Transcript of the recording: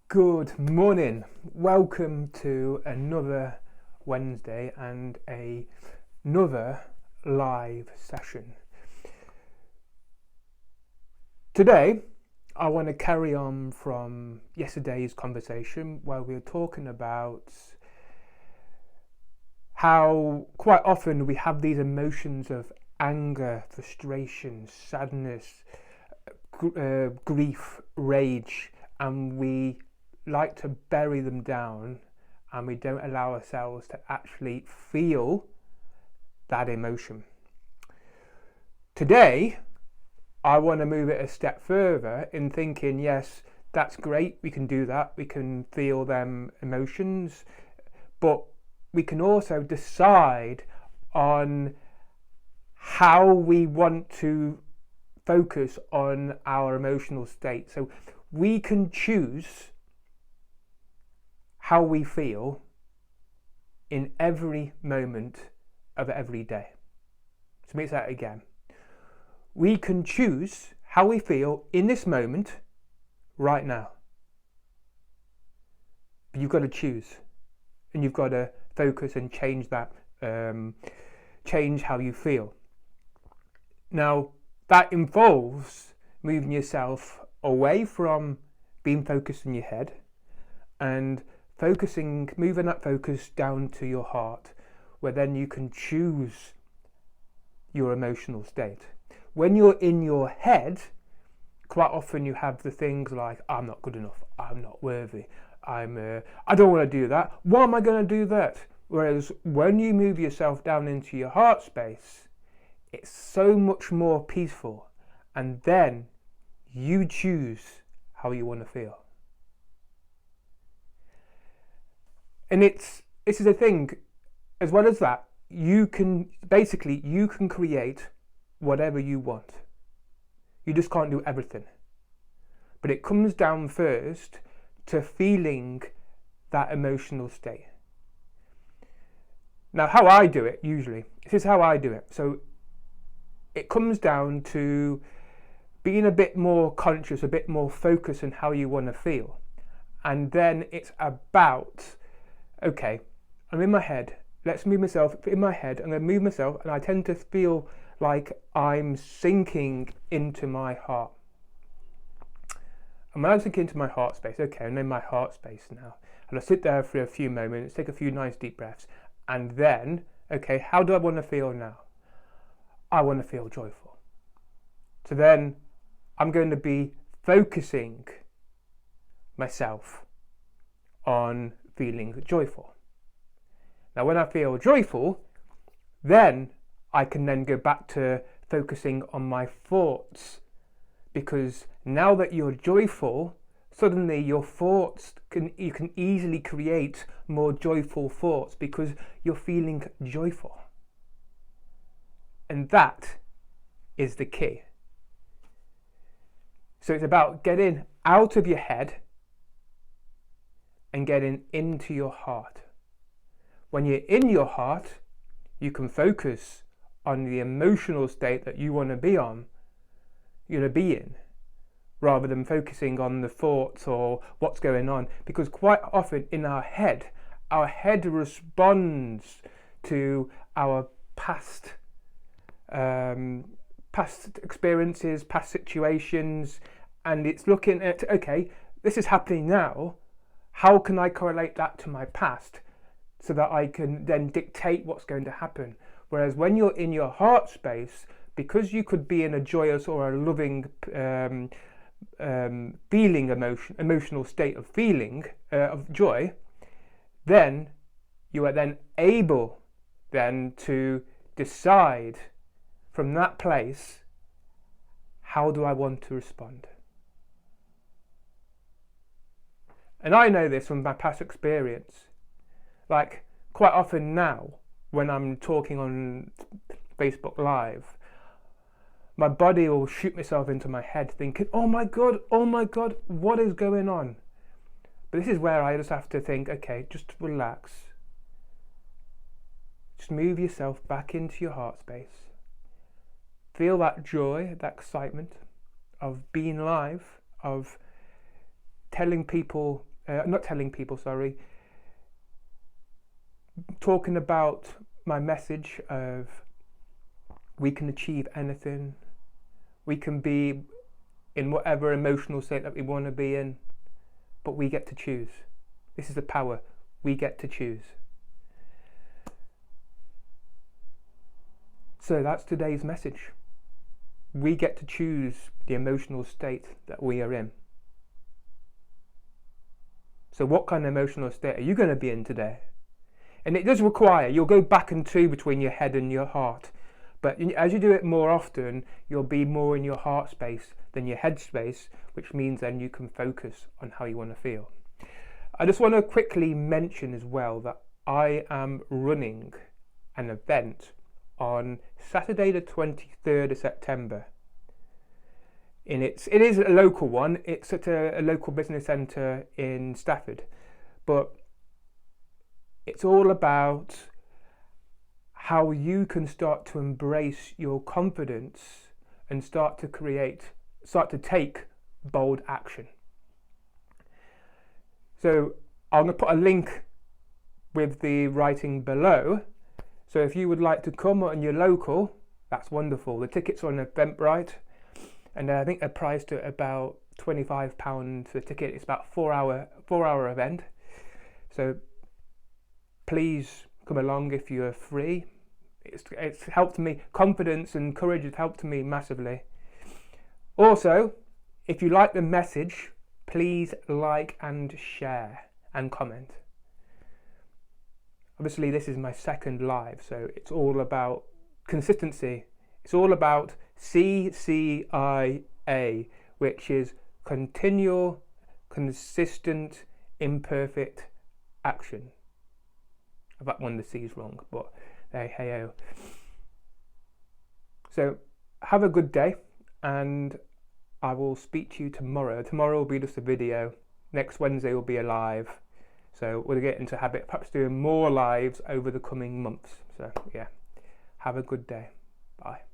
Good morning. Welcome to another Wednesday and another live session. Today, I want to carry on from yesterday's conversation where we were talking about how quite often we have these emotions of anger, frustration, sadness, grief, rage, and we like to bury them down and we don't allow ourselves to actually feel that emotion. Today, I want to move it a step further in thinking, yes, that's great, we can do that, we can feel them emotions, but we can also decide on how we want to focus on our emotional state. So we can choose how we feel in every moment of every day. So make that again. We can choose how we feel in this moment right now. But you've got to choose, and you've got to focus and change that, change how you feel. Now, that involves moving yourself away from being focused in your head and moving that focus down to your heart, where then you can choose your emotional state. When you're in your head, quite often you have the things like, I'm not good enough, I'm not worthy, I don't want to do that, why am I going to do that? Whereas when you move yourself down into your heart space, it's so much more peaceful, and then you choose how you want to feel. And this is the thing, as well as that, you can create whatever you want. You just can't do everything. But it comes down first to feeling that emotional state. Now, how I do it usually, this is how I do it. So it comes down to being a bit more conscious, a bit more focused on how you want to feel. And then it's about, okay, I'm in my head, let's move myself in my head, I'm going to move myself, and I tend to feel like I'm sinking into my heart. And when I sink into my heart space, okay, I'm in my heart space now, and I sit there for a few moments, take a few nice deep breaths, and then, okay, how do I want to feel now? I want to feel joyful. So then I'm going to be focusing myself on feeling joyful. Now, when I feel joyful, then I can then go back to focusing on my thoughts, because now that you're joyful, suddenly your thoughts you can easily create more joyful thoughts because you're feeling joyful. And that is the key. So it's about getting out of your head and getting into your heart. When you're in your heart, you can focus on the emotional state that you want to be in, rather than focusing on the thoughts or what's going on. Because quite often in our head responds to our past experiences, past situations, and it's looking at, okay, this is happening now, how can I correlate that to my past so that I can then dictate what's going to happen? Whereas when you're in your heart space, because you could be in a joyous or a loving emotional state of feeling of joy, then you are then able then to decide from that place, how do I want to respond? And I know this from my past experience. Like, quite often now, when I'm talking on Facebook Live, my body will shoot myself into my head thinking, oh my God, what is going on? But this is where I just have to think, okay, just relax. Just move yourself back into your heart space. Feel that joy, that excitement of being live, of telling people not telling people, sorry, talking about my message of we can achieve anything, we can be in whatever emotional state that we want to be in, but we get to choose. This is the power. We get to choose. So that's today's message. We get to choose the emotional state that we are in. So what kind of emotional state are you going to be in today? And it does require, you'll go back and to between your head and your heart. But as you do it more often, you'll be more in your heart space than your head space, which means then you can focus on how you want to feel. I just want to quickly mention as well that I am running an event on Saturday the 23rd of September. And it is a local one. It's at a local business centre in Stafford. But it's all about how you can start to embrace your confidence and start to take bold action. So I'm going to put a link with the writing below. So if you would like to come and you're local, that's wonderful. The tickets are on Eventbrite, and I think they're priced at about £25 for the ticket. It's about a four-hour event. So please come along if you're free. It's helped me. Confidence and courage has helped me massively. Also, if you like the message, please like and share and comment. Obviously, this is my second live, so it's all about consistency. It's all about CCIA, which is continual, consistent, imperfect action. I've got one of the C's wrong, but hey-o. So have a good day, and I will speak to you tomorrow. Tomorrow will be just a video. Next Wednesday will be a live. So we'll get into habit, perhaps doing more lives over the coming months. So yeah, have a good day. Bye.